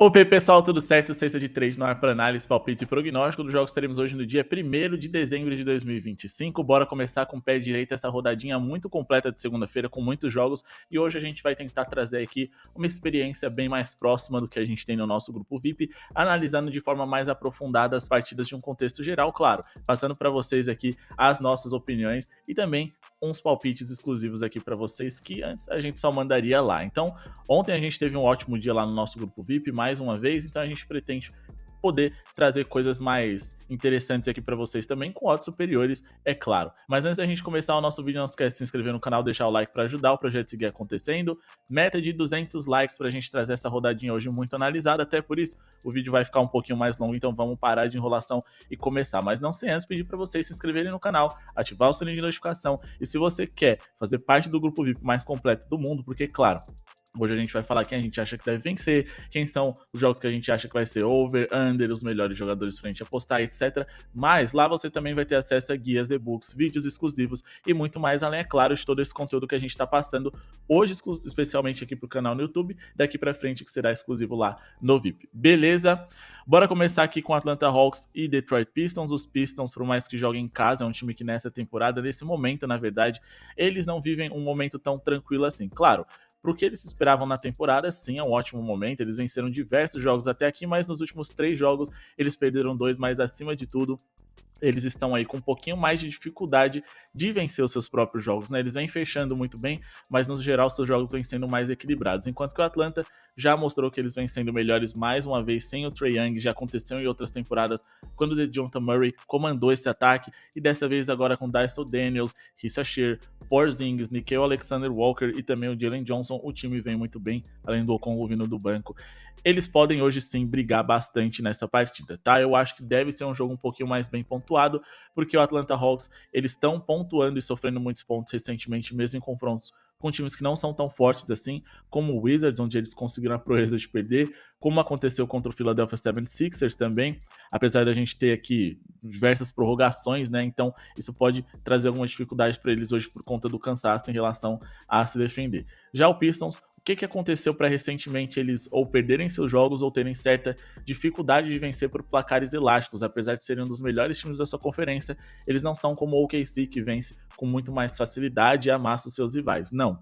Opa, aí, pessoal, tudo certo? Sexta de 3 no ar para análise, palpite e prognóstico dos jogos que teremos hoje no dia 1º de dezembro de 2025. Bora começar com o pé direito essa rodadinha muito completa de segunda-feira, com muitos jogos, e hoje a gente vai tentar trazer aqui uma experiência bem mais próxima do que a gente tem no nosso grupo VIP, analisando de forma mais aprofundada as partidas de um contexto geral, claro, passando para vocês aqui as nossas opiniões e também uns palpites exclusivos aqui para vocês que antes a gente só mandaria lá. Então, ontem a gente teve um ótimo dia lá no nosso grupo VIP, mais uma vez, então a gente pretende poder trazer coisas mais interessantes aqui para vocês também, com odds superiores, é claro. Mas antes da gente começar o nosso vídeo, não esquece de se inscrever no canal, deixar o like para ajudar o projeto a seguir acontecendo. Meta de 200 likes para a gente trazer essa rodadinha hoje muito analisada, até por isso o vídeo vai ficar um pouquinho mais longo, então vamos parar de enrolação e começar. Mas não sem antes pedir para vocês se inscreverem no canal, ativar o sininho de notificação, e se você quer fazer parte do grupo VIP mais completo do mundo, porque claro, hoje a gente vai falar quem a gente acha que deve vencer, quem são os jogos que a gente acha que vai ser over, under, os melhores jogadores pra gente apostar, etc. Mas lá você também vai ter acesso a guias, e-books, vídeos exclusivos e muito mais, além, é claro, de todo esse conteúdo que a gente tá passando hoje, especialmente aqui pro canal no YouTube, daqui pra frente que será exclusivo lá no VIP. Beleza? Bora começar aqui com Atlanta Hawks e Detroit Pistons. Os Pistons, por mais que joguem em casa, é um time que nessa temporada, nesse momento, na verdade, eles não vivem um momento tão tranquilo assim. Claro, pro que eles esperavam na temporada, sim, é um ótimo momento, eles venceram diversos jogos até aqui, mas nos últimos 3 jogos eles perderam 2, mas acima de tudo, eles estão aí com um pouquinho mais de dificuldade de vencer os seus próprios jogos, né? Eles vêm fechando muito bem, mas no geral seus jogos vêm sendo mais equilibrados, enquanto que o Atlanta já mostrou que eles vêm sendo melhores mais uma vez sem o Trae Young, já aconteceu em outras temporadas quando o DeJounte Murray comandou esse ataque, e dessa vez agora com Dyson Daniels, Risa Shear, Porzingis, Nickeil Alexander-Walker e também o Jalen Johnson, o time vem muito bem, além do Okongwu vindo do banco. Eles podem hoje sim brigar bastante nessa partida, tá? Eu acho que deve ser um jogo um pouquinho mais bem pontuado, porque o Atlanta Hawks, eles estão pontuando e sofrendo muitos pontos recentemente, mesmo em confrontos com times que não são tão fortes assim, como o Wizards, onde eles conseguiram a proeza de perder, como aconteceu contra o Philadelphia 76ers também, apesar da gente ter aqui diversas prorrogações, né? Então isso pode trazer alguma dificuldade para eles hoje por conta do cansaço em relação a se defender. Já o Pistons, o que aconteceu para recentemente eles ou perderem seus jogos ou terem certa dificuldade de vencer por placares elásticos, apesar de serem um dos melhores times da sua conferência, eles não são como o OKC, que vence com muito mais facilidade e amassa os seus rivais. Não. O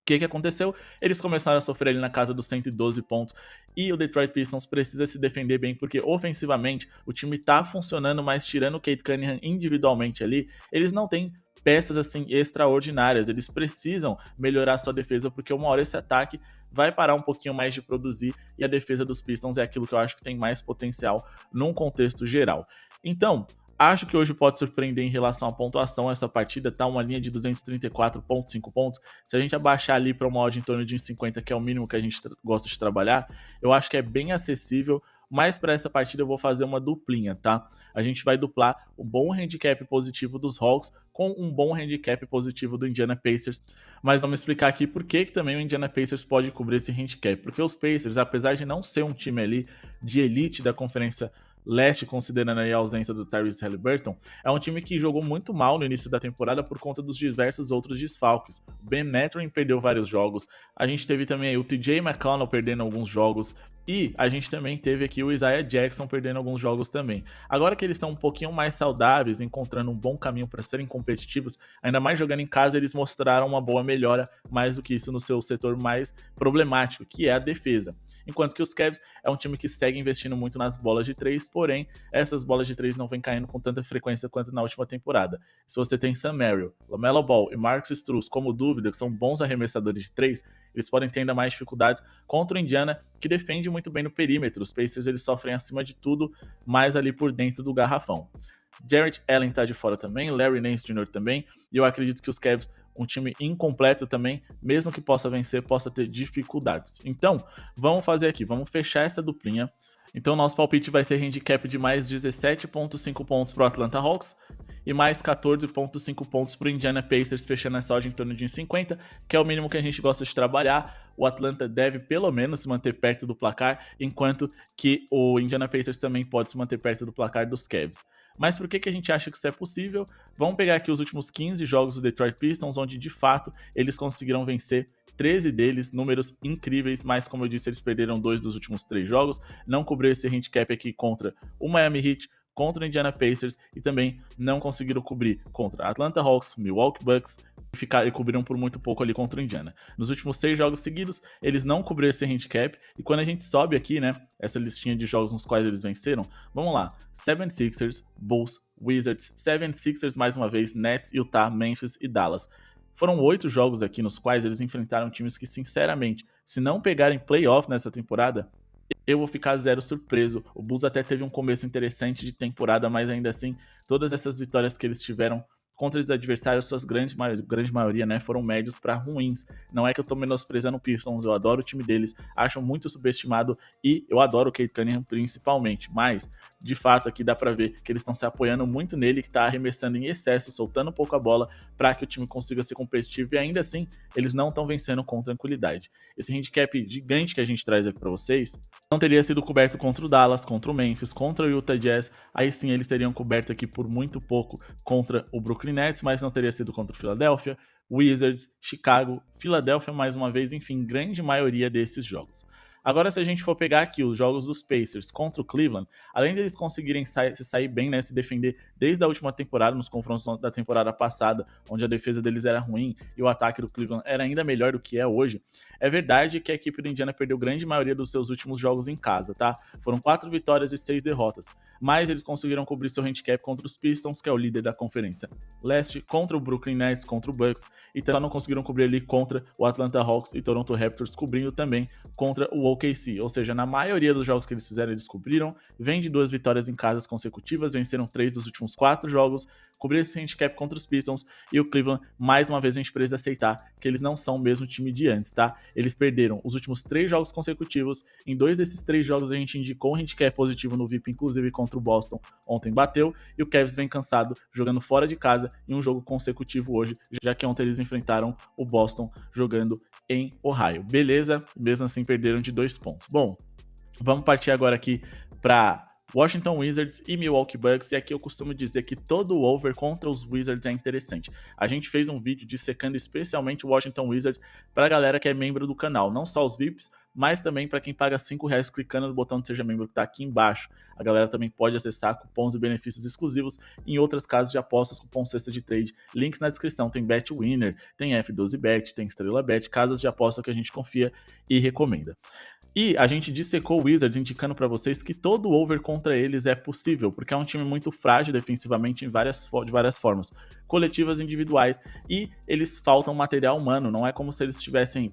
que aconteceu? Eles começaram a sofrer ali na casa dos 112 pontos e o Detroit Pistons precisa se defender bem, porque ofensivamente o time tá funcionando, mas tirando o Cade Cunningham individualmente ali, eles não têm peças assim extraordinárias, eles precisam melhorar sua defesa, porque uma hora esse ataque vai parar um pouquinho mais de produzir e a defesa dos Pistons é aquilo que eu acho que tem mais potencial num contexto geral. Então, acho que hoje pode surpreender em relação à pontuação. Essa partida tá uma linha de 234,5 pontos. Se a gente abaixar ali para uma odd em torno de 1,50, que é o mínimo que a gente gosta de trabalhar, eu acho que é bem acessível. Mas para essa partida eu vou fazer uma duplinha, tá? A gente vai duplar um bom handicap positivo dos Hawks com um bom handicap positivo do Indiana Pacers. Mas vamos explicar aqui por que também o Indiana Pacers pode cobrir esse handicap. Porque os Pacers, apesar de não ser um time ali de elite da Conferência Leste, considerando aí a ausência do Tyrese Haliburton, é um time que jogou muito mal no início da temporada por conta dos diversos outros desfalques. O Ben Mathurin perdeu vários jogos, a gente teve também aí o TJ McConnell perdendo alguns jogos, e a gente também teve aqui o Isaiah Jackson perdendo alguns jogos também. Agora que eles estão um pouquinho mais saudáveis, encontrando um bom caminho para serem competitivos, ainda mais jogando em casa, eles mostraram uma boa melhora, mais do que isso no seu setor mais problemático, que é a defesa. Enquanto que os Cavs é um time que segue investindo muito nas bolas de 3, porém, essas bolas de 3 não vêm caindo com tanta frequência quanto na última temporada. Se você tem Sam Merrill, LaMelo Ball e Marcus Strus como dúvida, que são bons arremessadores de 3, eles podem ter ainda mais dificuldades contra o Indiana, que defende muito bem no perímetro. Os Pacers eles sofrem acima de tudo, mais ali por dentro do garrafão. Jarrett Allen tá de fora também, Larry Nance Jr. também, e eu acredito que os Cavs, um time incompleto também, mesmo que possa vencer, possa ter dificuldades. Então, vamos fazer aqui, vamos fechar essa duplinha. Então, nosso palpite vai ser handicap de mais 17,5 pontos para o Atlanta Hawks e mais 14,5 pontos para o Indiana Pacers, fechando essa odd em torno de 1,50, que é o mínimo que a gente gosta de trabalhar. O Atlanta deve pelo menos se manter perto do placar, enquanto que o Indiana Pacers também pode se manter perto do placar dos Cavs. Mas por que a gente acha que isso é possível? Vamos pegar aqui os últimos 15 jogos do Detroit Pistons, onde de fato eles conseguiram vencer 13 deles, números incríveis, mas como eu disse, eles perderam 2 dos últimos 3 jogos, não cobriu esse handicap aqui contra o Miami Heat, contra o Indiana Pacers e também não conseguiram cobrir contra Atlanta Hawks, Milwaukee Bucks e cobriram por muito pouco ali contra o Indiana. Nos últimos 6 jogos seguidos, eles não cobriram esse handicap e quando a gente sobe aqui, né, essa listinha de jogos nos quais eles venceram, vamos lá, 76ers, Bulls, Wizards, 76ers mais uma vez, Nets, Utah, Memphis e Dallas. Foram 8 jogos aqui nos quais eles enfrentaram times que, sinceramente, se não pegarem playoff nessa temporada, eu vou ficar zero surpreso. O Bulls até teve um começo interessante de temporada, mas ainda assim, todas essas vitórias que eles tiveram contra os adversários, suas grande maioria, né, foram médios para ruins. Não é que eu tô menosprezando o Pistons, eu adoro o time deles, acho muito subestimado e eu adoro o Cade Cunningham principalmente, mas de fato aqui dá para ver que eles estão se apoiando muito nele, que tá arremessando em excesso, soltando um pouco a bola para que o time consiga ser competitivo e ainda assim eles não estão vencendo com tranquilidade. Esse handicap gigante que a gente traz aqui para vocês não teria sido coberto contra o Dallas, contra o Memphis, contra o Utah Jazz, aí sim eles teriam coberto aqui por muito pouco contra o Brooklyn Nets, mas não teria sido contra o Philadelphia, Wizards, Chicago, Philadelphia mais uma vez, enfim, grande maioria desses jogos. Agora, se a gente for pegar aqui os jogos dos Pacers contra o Cleveland, além deles conseguirem se sair bem, né, se defender desde a última temporada, nos confrontos da temporada passada, onde a defesa deles era ruim e o ataque do Cleveland era ainda melhor do que é hoje, é verdade que a equipe do Indiana perdeu grande maioria dos seus últimos jogos em casa, tá? Foram 4 vitórias e 6 derrotas, mas eles conseguiram cobrir seu handicap contra os Pistons, que é o líder da conferência leste, contra o Brooklyn Nets, contra o Bucks, e só não conseguiram cobrir ali contra o Atlanta Hawks e Toronto Raptors, cobrindo também contra o OKC, ou seja, na maioria dos jogos que eles fizeram, eles cobriram, vem de 2 vitórias em casas consecutivas, venceram 3 dos últimos 4 jogos, cobriram esse handicap contra os Pistons, e o Cleveland, mais uma vez, a gente precisa aceitar que eles não são o mesmo time de antes, tá? Eles perderam os últimos 3 jogos consecutivos, em 2 desses 3 jogos a gente indicou um handicap positivo no VIP, inclusive contra o Boston, ontem bateu, e o Cavs vem cansado, jogando fora de casa, em um jogo consecutivo hoje, já que ontem eles enfrentaram o Boston jogando em Ohio. Beleza? Mesmo assim perderam de 2 pontos. Bom, vamos partir agora aqui para Washington Wizards e Milwaukee Bucks, e aqui eu costumo dizer que todo o over contra os Wizards é interessante. A gente fez um vídeo dissecando especialmente o Washington Wizards para a galera que é membro do canal, não só os VIPs, mas também para quem paga R$5 clicando no botão de Seja Membro que está aqui embaixo. A galera também pode acessar cupons e benefícios exclusivos em outras casas de apostas, cupom Cesta de Trade, links na descrição, tem BetWinner, tem F12Bet, tem Estrela Bet, casas de aposta que a gente confia e recomenda. E a gente dissecou o Wizards indicando para vocês que todo over contra eles é possível, porque é um time muito frágil defensivamente de várias formas, coletivas, individuais, e eles faltam material humano, não é como se eles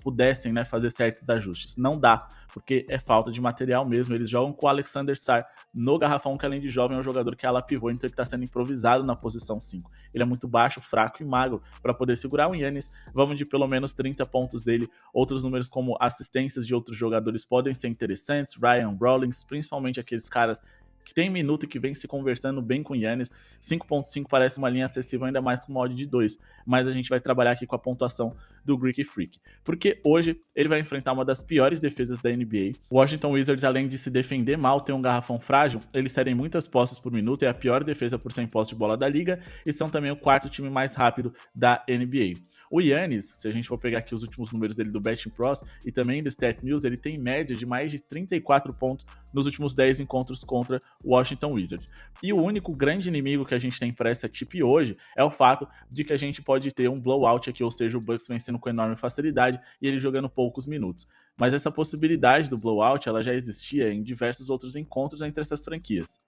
pudessem, né, fazer certos ajustes, não dá, porque é falta de material mesmo. Eles jogam com o Alexander Sarr no garrafão, que além de jovem é um jogador que é ala pivô, então ele está sendo improvisado na posição 5. Ele é muito baixo, fraco e magro para poder segurar o Giannis. Vamos de pelo menos 30 pontos dele. Outros números como assistências de outros jogadores podem ser interessantes, Ryan Rawlings, principalmente aqueles caras que tem minuto e que vem se conversando bem com o Giannis. 5.5 parece uma linha acessível, ainda mais com uma odd de 2, mas a gente vai trabalhar aqui com a pontuação do Greek Freak, porque hoje ele vai enfrentar uma das piores defesas da NBA. O Washington Wizards, além de se defender mal, ter um garrafão frágil, eles cedem muitas posses por minuto, é a pior defesa por 100 posses de bola da liga, e são também o 4º time mais rápido da NBA. O Giannis, se a gente for pegar aqui os últimos números dele do Betting Pros e também do Stat News, ele tem média de mais de 34 pontos nos últimos 10 encontros contra o Washington Wizards. E o único grande inimigo que a gente tem para essa tip hoje é o fato de que a gente pode ter um blowout aqui, ou seja, o Bucks vencendo com enorme facilidade e ele jogando poucos minutos. Mas essa possibilidade do blowout, ela já existia em diversos outros encontros entre essas franquias.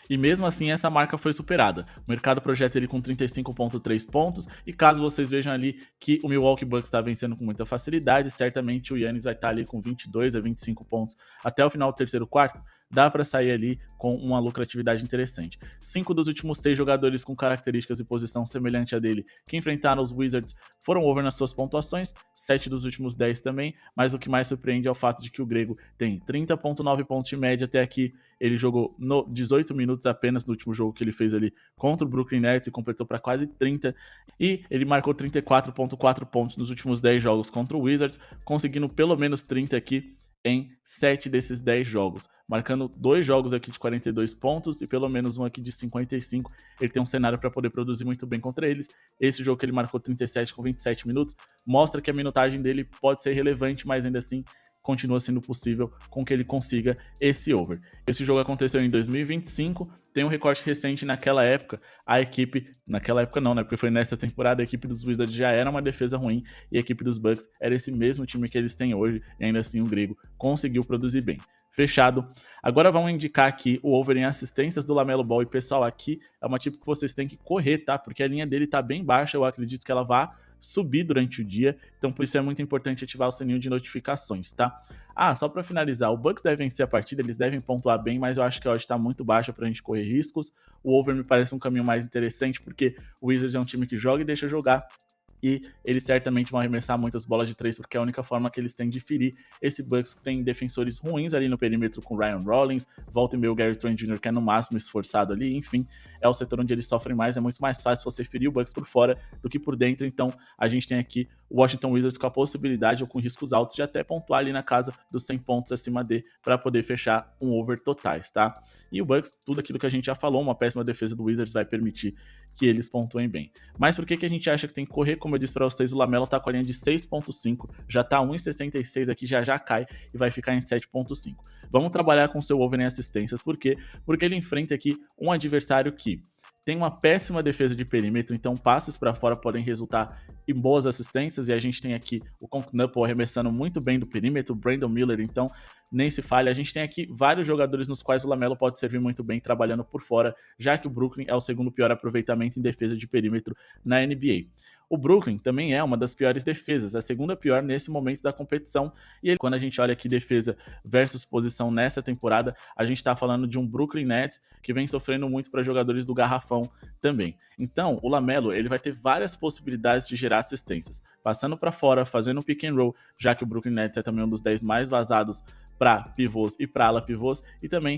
E mesmo assim essa marca foi superada. O mercado projeta ele com 35.3 pontos, e caso vocês vejam ali que o Milwaukee Bucks está vencendo com muita facilidade, certamente o Giannis vai estar ali com 22 a 25 pontos até o final do terceiro quarto, dá para sair ali com uma lucratividade interessante. 5 dos últimos 6 jogadores com características e posição semelhante a dele que enfrentaram os Wizards foram over nas suas pontuações, 7 dos últimos 10 também, mas o que mais surpreende é o fato de que o grego tem 30.9 pontos de média até aqui. Ele jogou 18 minutos apenas no último jogo que ele fez ali contra o Brooklyn Nets e completou para quase 30. E ele marcou 34.4 pontos nos últimos 10 jogos contra o Wizards, conseguindo pelo menos 30 aqui em 7 desses 10 jogos, marcando 2 jogos aqui de 42 pontos e pelo menos um aqui de 55. Ele tem um cenário para poder produzir muito bem contra eles. Esse jogo que ele marcou 37 com 27 minutos mostra que a minutagem dele pode ser relevante, mas ainda assim continua sendo possível com que ele consiga esse over. Esse jogo aconteceu em 2025, tem um recorte recente naquela época, a equipe, naquela época não, né, porque foi nessa temporada, a equipe dos Wizards já era uma defesa ruim e a equipe dos Bucks era esse mesmo time que eles têm hoje, e ainda assim o grego conseguiu produzir bem. Fechado. Agora vamos indicar aqui o over em assistências do LaMelo Ball, e pessoal, aqui é uma tipo que vocês têm que correr, tá, porque a linha dele tá bem baixa, eu acredito que ela vá subir durante o dia, então por isso é muito importante ativar o sininho de notificações, tá? Só para finalizar, o Bucks deve vencer a partida, eles devem pontuar bem, mas eu acho que a odd tá muito baixa pra gente correr riscos. O over me parece um caminho mais interessante, porque o Wizards é um time que joga e deixa jogar, e eles certamente vão arremessar muitas bolas de 3, porque é a única forma que eles têm de ferir esse Bucks, que tem defensores ruins ali no perímetro com Ryan Rollins, volta e meio Gary Trent Jr., que é no máximo esforçado ali, enfim, é o setor onde eles sofrem mais, é muito mais fácil você ferir o Bucks por fora do que por dentro, então a gente tem aqui o Washington Wizards com a possibilidade ou com riscos altos de até pontuar ali na casa dos 100 pontos acima de, para poder fechar um over totais, tá? E o Bucks, tudo aquilo que a gente já falou, uma péssima defesa do Wizards vai permitir que eles pontuem bem. Mas por que a gente acha que tem que correr? Como eu disse para vocês, o LaMelo tá com a linha de 6.5, já tá 1,66 aqui, já cai e vai ficar em 7.5. Vamos trabalhar com o seu over em assistências, por quê? Porque ele enfrenta aqui um adversário que tem uma péssima defesa de perímetro, então passes para fora podem resultar em boas assistências, e a gente tem aqui o Conknuppel arremessando muito bem do perímetro, o Brandon Miller, então nem se falha. A gente tem aqui vários jogadores nos quais o LaMelo pode servir muito bem trabalhando por fora, já que o Brooklyn é o segundo pior aproveitamento em defesa de perímetro na NBA. O Brooklyn também é uma das piores defesas, a segunda pior nesse momento da competição, e quando a gente olha aqui defesa versus posição nessa temporada, a gente está falando de um Brooklyn Nets que vem sofrendo muito para jogadores do garrafão também. Então, o LaMelo ele vai ter várias possibilidades de gerar assistências, passando para fora, fazendo um pick and roll, já que o Brooklyn Nets é também um dos 10 mais vazados para pivôs e para ala pivôs, e também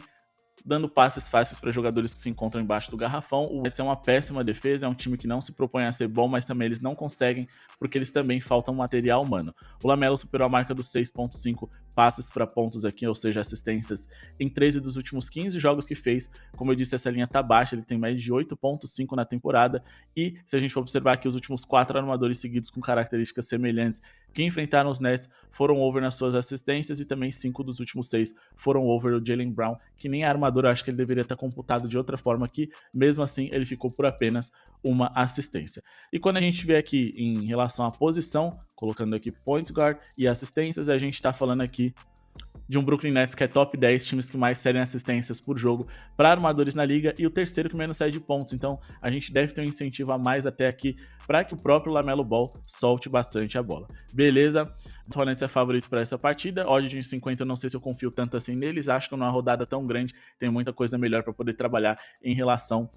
dando passes fáceis para jogadores que se encontram embaixo do garrafão. O Nets é uma péssima defesa, é um time que não se propõe a ser bom, mas também eles não conseguem, porque eles também faltam material humano. O LaMelo superou a marca dos 6.5 passes para pontos aqui, ou seja, assistências, em 13 dos últimos 15 jogos que fez. Como eu disse, essa linha tá baixa, ele tem média de 8.5 na temporada, e se a gente for observar aqui, os últimos 4 armadores seguidos com características semelhantes que enfrentaram os Nets foram over nas suas assistências, e também 5 dos últimos 6 foram over. O Jaylen Brown, que nem a armador, eu acho que ele deveria estar computado de outra forma aqui, mesmo assim ele ficou por apenas uma assistência. E quando a gente vê aqui em relação à posição, colocando aqui point guard e assistências, a gente está falando aqui de um Brooklyn Nets que é top 10 times que mais cedem assistências por jogo para armadores na liga, e o terceiro que menos cede pontos. Então a gente deve ter um incentivo a mais até aqui para que o próprio LaMelo Ball solte bastante a bola. Beleza? O Hornets é favorito para essa partida. Odd de 50, eu não sei se eu confio tanto assim neles. Acho que numa rodada tão grande tem muita coisa melhor para poder trabalhar em relação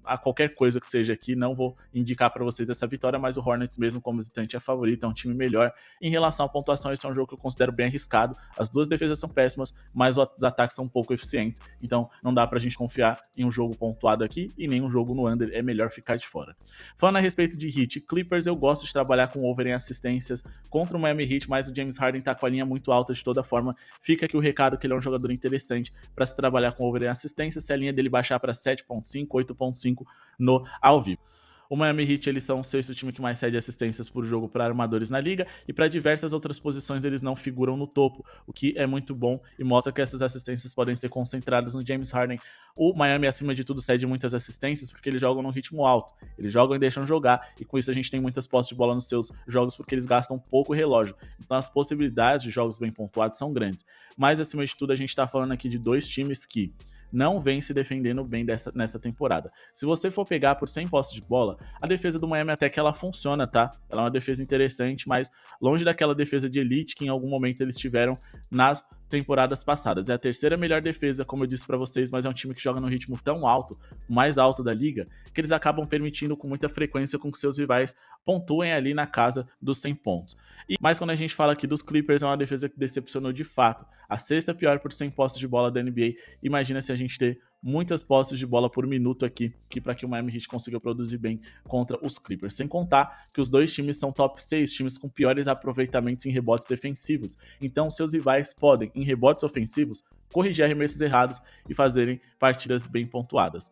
a qualquer coisa que seja aqui. Não vou indicar para vocês essa vitória, mas o Hornets mesmo como visitante é favorito, é um time melhor. Em relação à pontuação, esse é um jogo que eu considero bem arriscado. As duas defesas são péssimas, mas os ataques são um pouco eficientes, então não dá pra gente confiar em um jogo pontuado aqui, e nem um jogo no under, é melhor ficar de fora. Falando a respeito de Heat Clippers, eu gosto de trabalhar com over em assistências contra o Miami Heat, mas o James Harden tá com a linha muito alta de toda forma. Fica aqui o recado que ele é um jogador interessante para se trabalhar com over em assistências, se a linha dele baixar para 7.5, 8.5 no ao vivo. O Miami Heat, eles são o sexto time que mais cede assistências por jogo para armadores na liga, e para diversas outras posições eles não figuram no topo, o que é muito bom e mostra que essas assistências podem ser concentradas no James Harden. O Miami, acima de tudo, cede muitas assistências porque eles jogam num ritmo alto, eles jogam e deixam jogar, e com isso a gente tem muitas posses de bola nos seus jogos porque eles gastam pouco relógio, então as possibilidades de jogos bem pontuados são grandes. Mas acima de tudo a gente está falando aqui de dois times que não vem se defendendo bem nessa temporada. Se você for pegar por 100 posses de bola, a defesa do Miami até que ela funciona, tá? Ela é uma defesa interessante, mas longe daquela defesa de elite que em algum momento eles tiveram nas temporadas passadas. É a terceira melhor defesa, como eu disse pra vocês, mas é um time que joga num ritmo tão alto, o mais alto da liga, que eles acabam permitindo com muita frequência com que seus rivais pontuem ali na casa dos 100 pontos. Mas quando a gente fala aqui dos Clippers, é uma defesa que decepcionou de fato. A sexta pior por 100 posses de bola da NBA. Imagina se a gente ter muitas posses de bola por minuto aqui, que para que o Miami Heat consiga produzir bem contra os Clippers. Sem contar que os dois times são top 6, times com piores aproveitamentos em rebotes defensivos. Então, seus rivais podem, em rebotes ofensivos, corrigir arremessos errados e fazerem partidas bem pontuadas.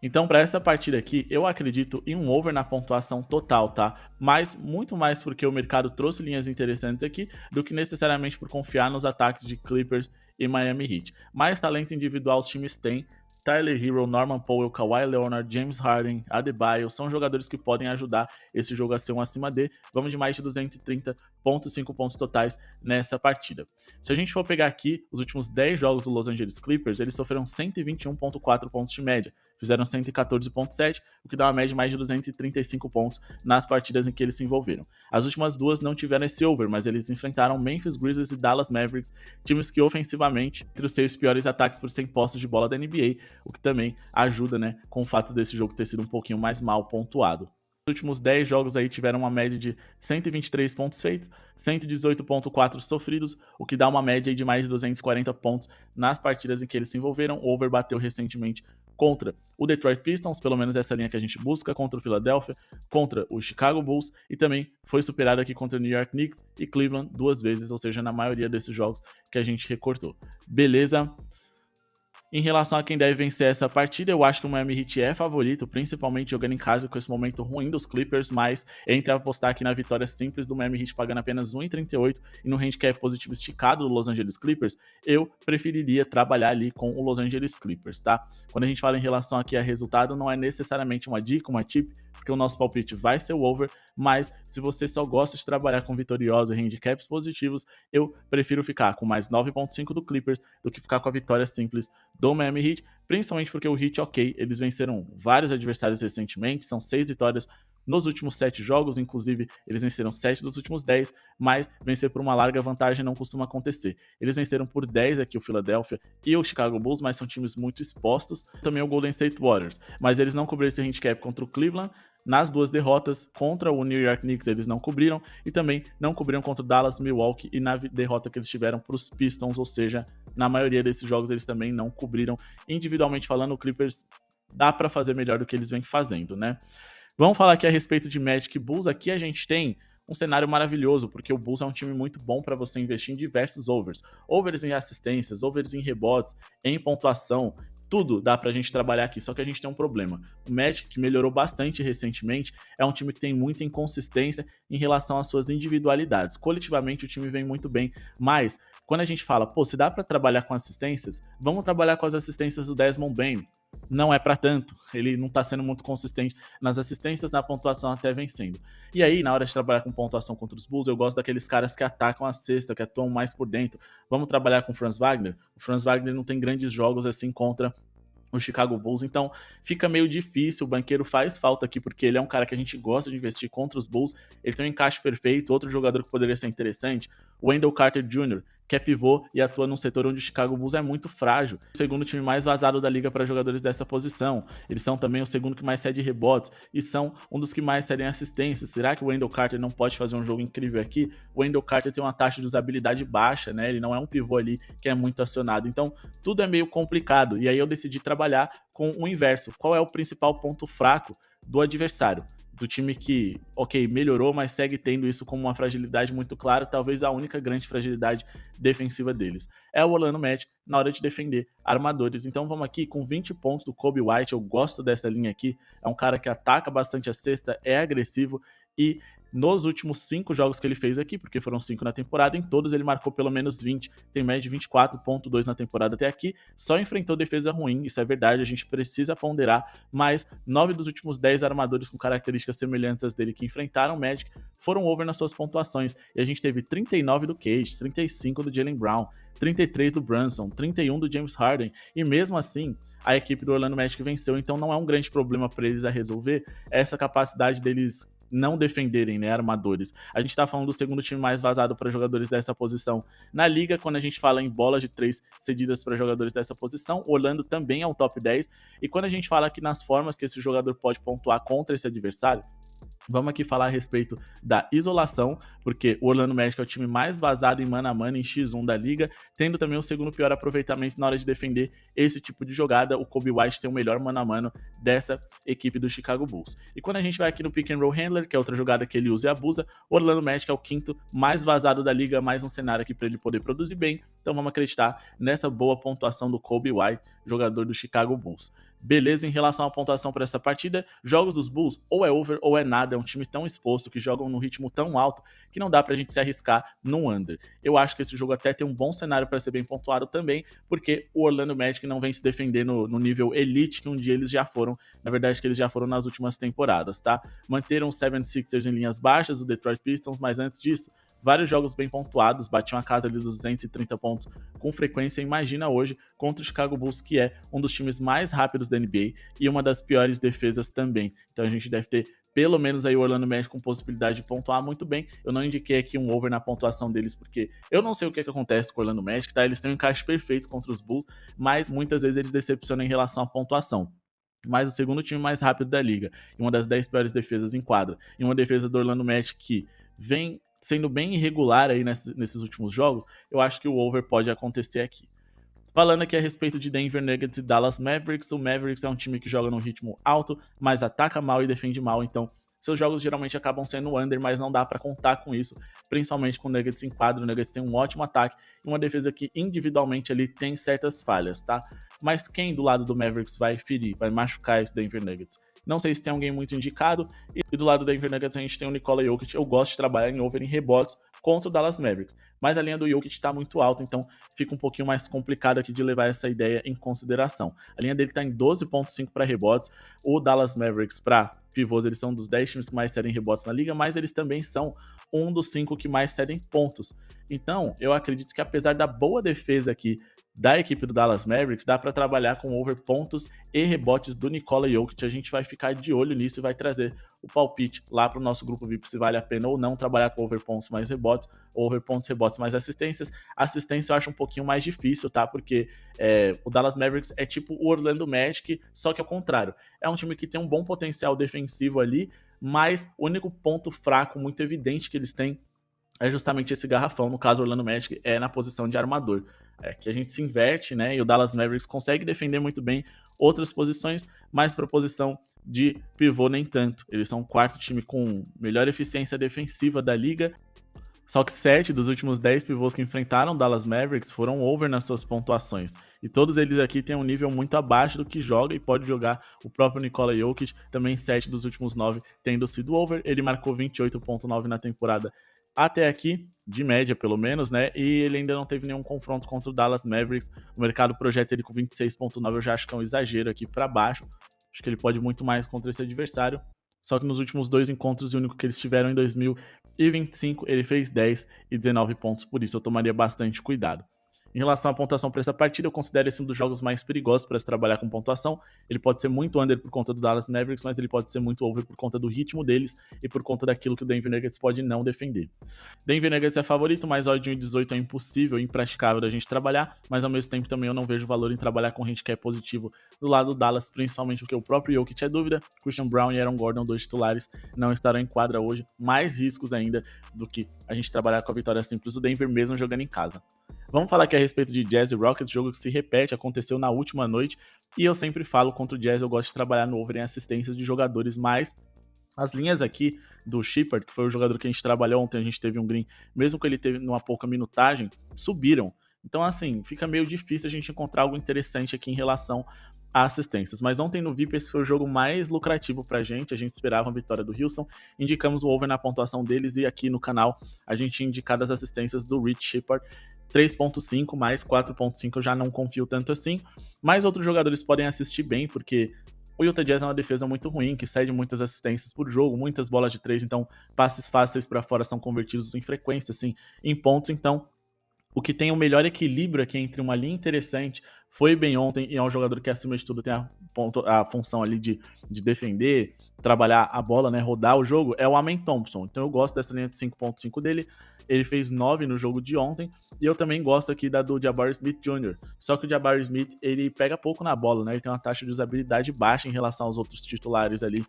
Então, para essa partida aqui, eu acredito em um over na pontuação total, tá? Mas muito mais porque o mercado trouxe linhas interessantes aqui do que necessariamente por confiar nos ataques de Clippers e Miami Heat. Mais talento individual os times têm. Tyler Hero, Norman Powell, Kawhi Leonard, James Harden, Adebayo são jogadores que podem ajudar esse jogo a ser um acima de. Vamos de mais de 230,5 pontos totais nessa partida. Se a gente for pegar aqui os últimos 10 jogos do Los Angeles Clippers, eles sofreram 121,4 pontos de média, fizeram 114,7, o que dá uma média de mais de 235 pontos nas partidas em que eles se envolveram. As últimas duas não tiveram esse over, mas eles enfrentaram Memphis Grizzlies e Dallas Mavericks, times que ofensivamente entre os 6 piores ataques por 100 posses de bola da NBA, o que também ajuda, né, com o fato desse jogo ter sido um pouquinho mais mal pontuado. Os últimos 10 jogos aí tiveram uma média de 123 pontos feitos, 118,4 sofridos, o que dá uma média de mais de 240 pontos nas partidas em que eles se envolveram. O over bateu recentemente contra o Detroit Pistons, pelo menos essa linha que a gente busca, contra o Philadelphia, contra o Chicago Bulls e também foi superado aqui contra o New York Knicks e Cleveland 2 vezes, ou seja, na maioria desses jogos que a gente recortou. Beleza? Em relação a quem deve vencer essa partida, eu acho que o Miami Heat é favorito, principalmente jogando em casa com esse momento ruim dos Clippers, mas entre apostar aqui na vitória simples do Miami Heat pagando apenas 1,38 e no handicap positivo esticado do Los Angeles Clippers, eu preferiria trabalhar ali com o Los Angeles Clippers, tá? Quando a gente fala em relação aqui a resultado, não é necessariamente uma dica, uma tip, porque o nosso palpite vai ser o over, mas se você só gosta de trabalhar com vitoriosos e handicaps positivos, eu prefiro ficar com mais 9,5 do Clippers do que ficar com a vitória simples do Miami Heat, principalmente porque o Heat, ok, eles venceram vários adversários recentemente, são 6 vitórias nos últimos 7 jogos, inclusive eles venceram 7 dos últimos 10, mas vencer por uma larga vantagem não costuma acontecer. Eles venceram por 10 aqui o Philadelphia e o Chicago Bulls, mas são times muito expostos, também o Golden State Warriors, mas eles não cobriram esse handicap contra o Cleveland. Nas duas derrotas contra o New York Knicks eles não cobriram e também não cobriram contra o Dallas, Milwaukee e na derrota que eles tiveram para os Pistons, ou seja, na maioria desses jogos eles também não cobriram. Individualmente falando, o Clippers dá para fazer melhor do que eles vêm fazendo, né? Vamos falar aqui a respeito de Magic Bulls. Aqui a gente tem um cenário maravilhoso, porque o Bulls é um time muito bom para você investir em diversos overs. Overs em assistências, overs em rebotes, em pontuação, tudo dá pra gente trabalhar aqui, só que a gente tem um problema. O Magic, que melhorou bastante recentemente, é um time que tem muita inconsistência em relação às suas individualidades. Coletivamente o time vem muito bem, mas quando a gente fala, pô, se dá pra trabalhar com assistências, vamos trabalhar com as assistências do Desmond Bane. Não é pra tanto, ele não tá sendo muito consistente nas assistências, na pontuação até vencendo. E aí, na hora de trabalhar com pontuação contra os Bulls, eu gosto daqueles caras que atacam a cesta, que atuam mais por dentro. Vamos trabalhar com o Franz Wagner? O Franz Wagner não tem grandes jogos assim contra o Chicago Bulls, então fica meio difícil. O banqueiro faz falta aqui porque ele é um cara que a gente gosta de investir contra os Bulls, ele tem um encaixe perfeito. Outro jogador que poderia ser interessante, o Wendell Carter Jr., que é pivô e atua num setor onde o Chicago Bulls é muito frágil. O segundo time mais vazado da liga para jogadores dessa posição. Eles são também o segundo que mais cede rebotes e são um dos que mais cedem assistências. Será que o Wendell Carter não pode fazer um jogo incrível aqui? O Wendell Carter tem uma taxa de usabilidade baixa, né? Ele não é um pivô ali que é muito acionado. Então, tudo é meio complicado. E aí eu decidi trabalhar com o inverso. Qual é o principal ponto fraco do adversário? Do time que, ok, melhorou, mas segue tendo isso como uma fragilidade muito clara, talvez a única grande fragilidade defensiva deles. É o Orlando Magic na hora de defender armadores. Então vamos aqui com 20 pontos do Coby White, eu gosto dessa linha aqui, é um cara que ataca bastante a cesta, é agressivo e nos últimos 5 jogos que ele fez aqui, porque foram 5 na temporada, em todos ele marcou pelo menos 20, tem média de 24,2 na temporada até aqui, só enfrentou defesa ruim, isso é verdade, a gente precisa ponderar, mas 9 dos últimos 10 armadores com características semelhantes às dele que enfrentaram o Magic foram over nas suas pontuações, e a gente teve 39 do Cage, 35 do Jaylen Brown, 33 do Brunson, 31 do James Harden, e mesmo assim a equipe do Orlando Magic venceu, então não é um grande problema para eles a resolver essa capacidade deles não defenderem, né, armadores. A gente tá falando do segundo time mais vazado para jogadores dessa posição na liga. Quando a gente fala em bolas de 3 cedidas para jogadores dessa posição, o Orlando também é um top 10, e quando a gente fala aqui nas formas que esse jogador pode pontuar contra esse adversário, Vamos aqui falar a respeito da isolação, porque o Orlando Magic é o time mais vazado em mano a mano em X1 da liga, tendo também o segundo pior aproveitamento na hora de defender esse tipo de jogada. O Kobe White tem o melhor mano a mano dessa equipe do Chicago Bulls. E quando a gente vai aqui no Pick and Roll Handler, que é outra jogada que ele usa e abusa, o Orlando Magic é o quinto mais vazado da liga, mais um cenário aqui para ele poder produzir bem. Então vamos acreditar nessa boa pontuação do Kobe White, jogador do Chicago Bulls. Beleza, em relação à pontuação para essa partida, jogos dos Bulls ou é over ou é nada, é um time tão exposto, que jogam num ritmo tão alto, que não dá pra gente se arriscar no under. Eu acho que esse jogo até tem um bom cenário para ser bem pontuado também, porque o Orlando Magic não vem se defender no nível elite que um dia eles já foram, na verdade que eles já foram nas últimas temporadas, tá? Manteram os 76ers em linhas baixas, o Detroit Pistons, mas antes disso, vários jogos bem pontuados, batiam a casa ali dos 230 pontos com frequência. Imagina hoje contra o Chicago Bulls, que é um dos times mais rápidos da NBA e uma das piores defesas também. Então a gente deve ter pelo menos aí o Orlando Magic com possibilidade de pontuar muito bem. Eu não indiquei aqui um over na pontuação deles, porque eu não sei o que acontece com o Orlando Magic, tá? Eles têm um encaixe perfeito contra os Bulls, mas muitas vezes eles decepcionam em relação à pontuação. Mas o segundo time mais rápido da liga, e uma das 10 piores defesas em quadra, e uma defesa do Orlando Magic que vem sendo bem irregular aí nesses últimos jogos, eu acho que o over pode acontecer aqui. Falando aqui a respeito de Denver Nuggets e Dallas Mavericks, o Mavericks é um time que joga num ritmo alto, mas ataca mal e defende mal, então seus jogos geralmente acabam sendo under, mas não dá para contar com isso, principalmente com o Nuggets em quadro. O Nuggets tem um ótimo ataque e uma defesa que individualmente ali tem certas falhas, tá? Mas quem do lado do Mavericks vai ferir, vai machucar esse Denver Nuggets? Não sei se tem alguém muito indicado. E do lado do Denver Nuggets a gente tem o Nikola Jokic. Eu gosto de trabalhar em over em rebotes contra o Dallas Mavericks, mas a linha do Jokic está muito alta, então fica um pouquinho mais complicado aqui de levar essa ideia em consideração. A linha dele está em 12.5 para rebotes. O Dallas Mavericks, para pivôs, eles são dos 10 times que mais cedem rebotes na liga, mas eles também são um dos 5 que mais cedem pontos. Então, eu acredito que apesar da boa defesa aqui da equipe do Dallas Mavericks, dá para trabalhar com over pontos e rebotes do Nikola Jokic. A gente vai ficar de olho nisso e vai trazer o palpite lá para o nosso grupo VIP se vale a pena ou não trabalhar com over pontos mais rebotes, ou over pontos, rebotes mais assistências. Assistência eu acho um pouquinho mais difícil, tá? Porque o Dallas Mavericks é tipo o Orlando Magic, só que ao contrário. É um time que tem um bom potencial defensivo ali, mas o único ponto fraco muito evidente que eles têm é justamente esse garrafão. No caso, o Orlando Magic é na posição de armador. É que a gente se inverte, né? E o Dallas Mavericks consegue defender muito bem outras posições, mas para a posição de pivô nem tanto. Eles são o quarto time com melhor eficiência defensiva da liga. Só que 7 dos últimos 10 pivôs que enfrentaram o Dallas Mavericks foram over nas suas pontuações. E todos eles aqui têm um nível muito abaixo do que joga e pode jogar. O próprio Nikola Jokic, também 7 dos últimos 9 tendo sido over. Ele marcou 28.9 na temporada até aqui, de média pelo menos, né? E ele ainda não teve nenhum confronto contra o Dallas Mavericks. O mercado projeta ele com 26.9, eu já acho que é um exagero aqui para baixo. Acho que ele pode muito mais contra esse adversário. Só que nos últimos 2 encontros, o único que eles tiveram em 2025, ele fez 10 e 19 pontos, por isso eu tomaria bastante cuidado. Em relação à pontuação para essa partida, eu considero esse um dos jogos mais perigosos para se trabalhar com pontuação. Ele pode ser muito under por conta do Dallas Mavericks, mas ele pode ser muito over por conta do ritmo deles e por conta daquilo que o Denver Nuggets pode não defender. Denver Nuggets é favorito, mas odd de 1,18 é impossível, impraticável da gente trabalhar, mas ao mesmo tempo também eu não vejo valor em trabalhar com handicap positivo do lado do Dallas, principalmente porque o próprio Jokic é dúvida, Christian Brown e Aaron Gordon, 2 titulares, não estarão em quadra hoje, mais riscos ainda do que a gente trabalhar com a vitória simples do Denver mesmo jogando em casa. Vamos falar aqui a respeito de Jazz e Rockets, jogo que se repete, aconteceu na última noite, e eu sempre falo contra o Jazz, eu gosto de trabalhar no over em assistências de jogadores, mas as linhas aqui do Shepard, que foi o jogador que a gente trabalhou ontem, a gente teve um green, mesmo que ele teve numa pouca minutagem, subiram. Então assim, fica meio difícil a gente encontrar algo interessante aqui em relação a assistências, mas ontem no VIP esse foi o jogo mais lucrativo pra gente, a gente esperava a vitória do Houston, indicamos o over na pontuação deles e aqui no canal a gente tinha indicado as assistências do Rich Shepard, 3.5 mais 4.5 eu já não confio tanto assim, mas outros jogadores podem assistir bem, porque o Utah Jazz é uma defesa muito ruim, que cede muitas assistências por jogo, muitas bolas de 3, então passes fáceis para fora são convertidos em frequência, assim, em pontos, então o que tem o melhor equilíbrio aqui entre uma linha interessante, foi bem ontem e é um jogador que, acima de tudo, tem a função ali de defender, trabalhar a bola, né, rodar o jogo, é o Amen Thompson. Então eu gosto dessa linha de 5.5 dele. Ele fez 9 no jogo de ontem. E eu também gosto aqui da do Jabari Smith Jr. Só que o Jabari Smith, ele pega pouco na bola, né? Ele tem uma taxa de usabilidade baixa em relação aos outros titulares ali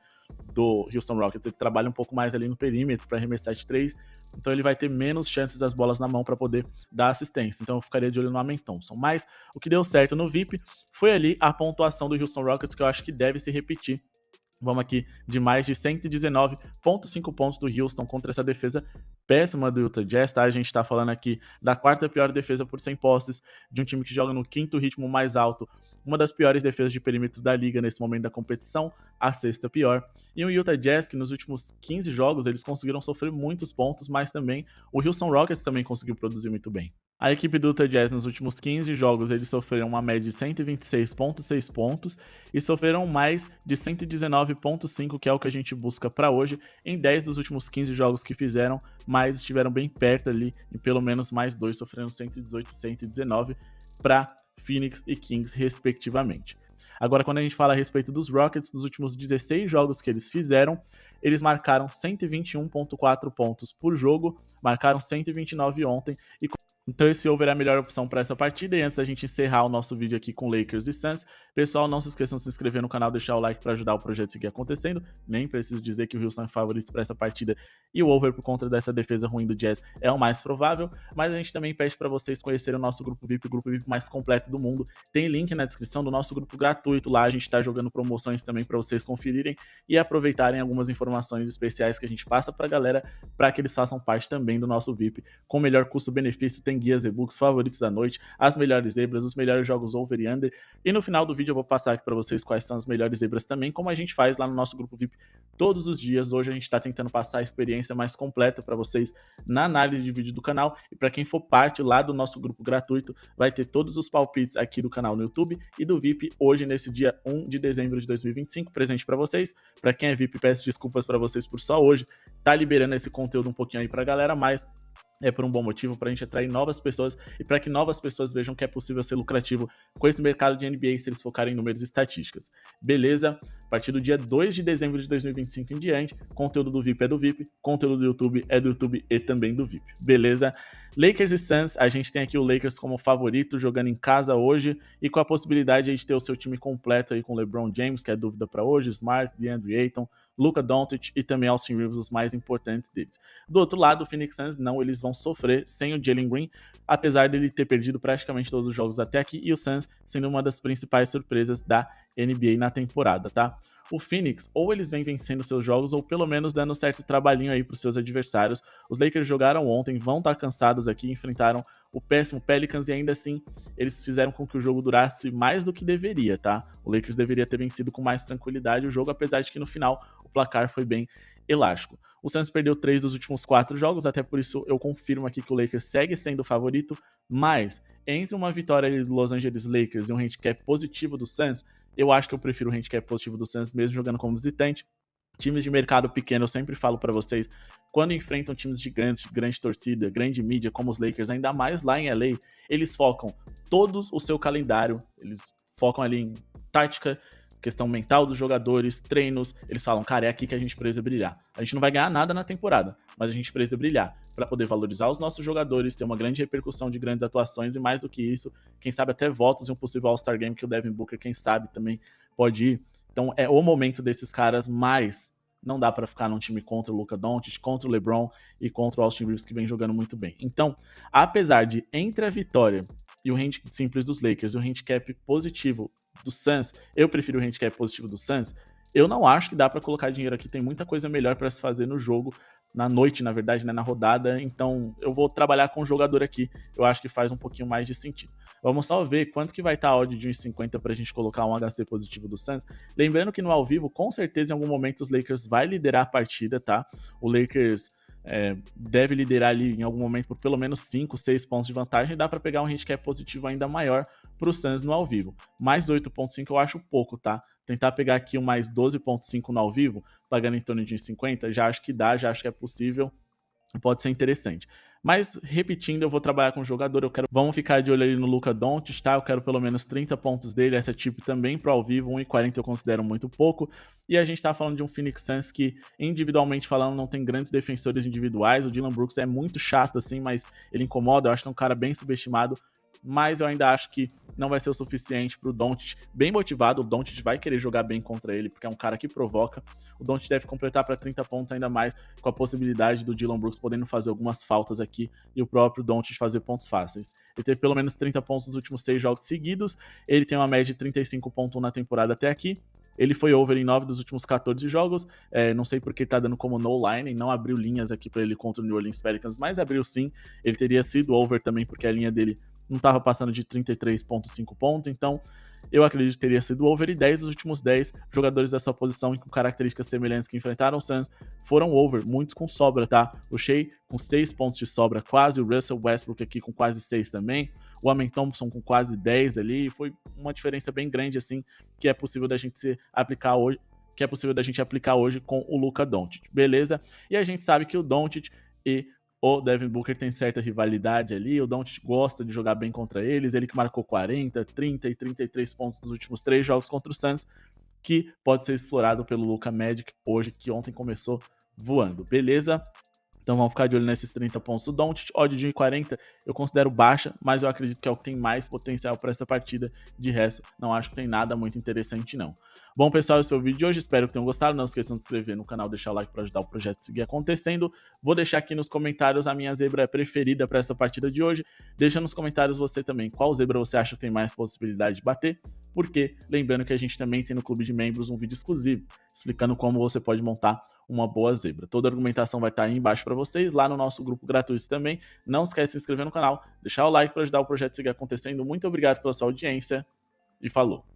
do Houston Rockets. Ele trabalha um pouco mais ali no perímetro para arremessar de 3. Então ele vai ter menos chances das bolas na mão para poder dar assistência. Então eu ficaria de olho no Amen Thompson. Mas o que deu certo no VIP foi ali a pontuação do Houston Rockets, que eu acho que deve se repetir. Vamos aqui de mais de 119,5 pontos do Houston contra essa defesa péssima do Utah Jazz, tá? A gente tá falando aqui da quarta pior defesa por 100 posses, de um time que joga no quinto ritmo mais alto, uma das piores defesas de perímetro da liga nesse momento da competição, a sexta pior. E o Utah Jazz, que nos últimos 15 jogos eles conseguiram sofrer muitos pontos, mas também o Houston Rockets também conseguiu produzir muito bem. A equipe do Utah Jazz nos últimos 15 jogos eles sofreram uma média de 126,6 pontos e sofreram mais de 119,5, que é o que a gente busca para hoje, em 10 dos últimos 15 jogos que fizeram, mas estiveram bem perto ali, em pelo menos mais 2, sofrendo 118 e 119 para Phoenix e Kings, respectivamente. Agora, quando a gente fala a respeito dos Rockets, nos últimos 16 jogos que eles fizeram, eles marcaram 121,4 pontos por jogo, marcaram 129 ontem, e então esse over é a melhor opção para essa partida. E antes da gente encerrar o nosso vídeo aqui com Lakers e Suns, pessoal, não se esqueçam de se inscrever no canal, deixar o like para ajudar o projeto a seguir acontecendo. Nem preciso dizer que o Houston é favorito para essa partida e o over por conta dessa defesa ruim do Jazz é o mais provável, mas a gente também pede para vocês conhecerem o nosso grupo VIP, o grupo VIP mais completo do mundo. Tem link na descrição do nosso grupo gratuito, lá a gente está jogando promoções também para vocês conferirem e aproveitarem algumas informações especiais que a gente passa para a galera, para que eles façam parte também do nosso VIP com melhor custo-benefício. Tem guias, e-books, favoritos da noite, as melhores zebras, os melhores jogos over e under, e no final do vídeo eu vou passar aqui para vocês quais são as melhores zebras também, como a gente faz lá no nosso grupo VIP todos os dias. Hoje a gente está tentando passar a experiência mais completa para vocês na análise de vídeo do canal, e para quem for parte lá do nosso grupo gratuito, vai ter todos os palpites aqui do canal no YouTube e do VIP hoje nesse dia 1 de dezembro de 2025, presente para vocês. Para quem é VIP, peço desculpas para vocês por só hoje tá liberando esse conteúdo um pouquinho aí para a galera, mas é por um bom motivo, para a gente atrair novas pessoas e para que novas pessoas vejam que é possível ser lucrativo com esse mercado de NBA se eles focarem em números e estatísticas. Beleza? A partir do dia 2 de dezembro de 2025 em diante, conteúdo do VIP é do VIP, conteúdo do YouTube é do YouTube e também do VIP. Beleza? Lakers e Suns, a gente tem aqui o Lakers como favorito, jogando em casa hoje e com a possibilidade de ter o seu time completo aí com LeBron James, que é dúvida para hoje, Smart, DeAndre Ayton, Luka Doncic e também Austin Reeves, os mais importantes deles. Do outro lado, o Phoenix Suns não, eles vão sofrer sem o Jalen Green, apesar dele ter perdido praticamente todos os jogos até aqui, e o Suns sendo uma das principais surpresas da NBA na temporada, tá? O Phoenix, ou eles vêm vencendo seus jogos, ou pelo menos dando certo trabalhinho aí para os seus adversários. Os Lakers jogaram ontem, vão estar cansados aqui, enfrentaram o péssimo Pelicans e ainda assim eles fizeram com que o jogo durasse mais do que deveria, tá? O Lakers deveria ter vencido com mais tranquilidade o jogo, apesar de que no final o placar foi bem elástico. O Suns perdeu 3 dos últimos 4 jogos, até por isso eu confirmo aqui que o Lakers segue sendo o favorito, mas entre uma vitória do Los Angeles Lakers e um handicap positivo do Suns, eu acho que eu prefiro o handicap positivo do Suns mesmo jogando como visitante. Times de mercado pequeno, eu sempre falo para vocês, quando enfrentam times gigantes, grande torcida, grande mídia, como os Lakers, ainda mais lá em LA, eles focam todos o seu calendário, eles focam ali em tática, questão mental dos jogadores, treinos, eles falam, cara, é aqui que a gente precisa brilhar. A gente não vai ganhar nada na temporada, mas a gente precisa brilhar para poder valorizar os nossos jogadores, ter uma grande repercussão de grandes atuações e mais do que isso, quem sabe até votos em um possível All-Star Game que o Devin Booker, quem sabe, também pode ir. Então é o momento desses caras, mas não dá para ficar num time contra o Luka Doncic, contra o LeBron e contra o Austin Reeves, que vem jogando muito bem. Então, apesar de entre a vitória e o handicap simples dos Lakers e o handicap positivo do Suns, eu prefiro o handicap positivo do Suns, eu não acho que dá para colocar dinheiro aqui, tem muita coisa melhor para se fazer no jogo, na noite, na verdade, né, na rodada, então eu vou trabalhar com o jogador aqui, eu acho que faz um pouquinho mais de sentido. Vamos só ver quanto que vai estar a odd de 1,50 pra gente colocar um HC positivo do Suns. Lembrando que no ao vivo, com certeza em algum momento os Lakers vai liderar a partida, tá? O Lakers deve liderar ali em algum momento por pelo menos 5, 6 pontos de vantagem, e dá para pegar um handicap positivo ainda maior pro Suns no ao vivo. Mais 8.5 eu acho pouco, tá? Tentar pegar aqui um mais 12.5 no ao vivo, pagando em torno de 1,50, já acho que dá, já acho que é possível. pode ser interessante. Mas, repetindo, eu vou trabalhar com o jogador, vamos ficar de olho ali no Luka Doncic, tá? Eu quero pelo menos 30 pontos dele, essa tip também pro ao vivo, 1,40 eu considero muito pouco. E a gente tá falando de um Phoenix Suns que, individualmente falando, não tem grandes defensores individuais. O Dillon Brooks é muito chato, assim, mas ele incomoda, eu acho que é um cara bem subestimado. Mas eu ainda acho que não vai ser o suficiente pro Doncic, bem motivado. O Doncic vai querer jogar bem contra ele, porque é um cara que provoca. O Doncic deve completar para 30 pontos ainda mais, com a possibilidade do Dillon Brooks podendo fazer algumas faltas aqui e o próprio Doncic fazer pontos fáceis. Ele teve pelo menos 30 pontos nos últimos 6 jogos seguidos, ele tem uma média de 35,1 na temporada até aqui. Ele foi over em 9 dos últimos 14 jogos. Não sei porque tá dando como no line, não abriu linhas aqui para ele contra o New Orleans Pelicans, mas abriu sim. Ele teria sido over também, porque a linha dele não estava passando de 33,5 pontos, então eu acredito que teria sido over, e 10 dos últimos 10 jogadores dessa posição e com características semelhantes que enfrentaram o Suns foram over, muitos com sobra, tá? O Shea com 6 pontos de sobra quase, o Russell Westbrook aqui com quase 6 também, o Amen Thompson com quase 10 ali, foi uma diferença bem grande assim, que é possível da gente aplicar hoje com o Luka Doncic, beleza? E a gente sabe que o Doncic e o Devin Booker tem certa rivalidade ali, o Doncic gosta de jogar bem contra eles, ele que marcou 40, 30 e 33 pontos nos últimos 3 jogos contra o Suns, que pode ser explorado pelo Luka Magic hoje, que ontem começou voando, beleza? Então vamos ficar de olho nesses 30 pontos do Doncic. Odd de 1,40 eu considero baixa, mas eu acredito que é o que tem mais potencial para essa partida. De resto, não acho que tem nada muito interessante não. Bom, pessoal, esse foi o vídeo de hoje. Espero que tenham gostado. Não esqueçam de se inscrever no canal, deixar o like para ajudar o projeto a seguir acontecendo. Vou deixar aqui nos comentários a minha zebra preferida para essa partida de hoje. Deixa nos comentários você também qual zebra você acha que tem mais possibilidade de bater. Porque, lembrando que a gente também tem no clube de membros um vídeo exclusivo explicando como você pode montar uma boa zebra. Toda a argumentação vai estar aí embaixo para vocês, lá no nosso grupo gratuito também. Não esquece de se inscrever no canal, deixar o like para ajudar o projeto a seguir acontecendo. Muito obrigado pela sua audiência e falou!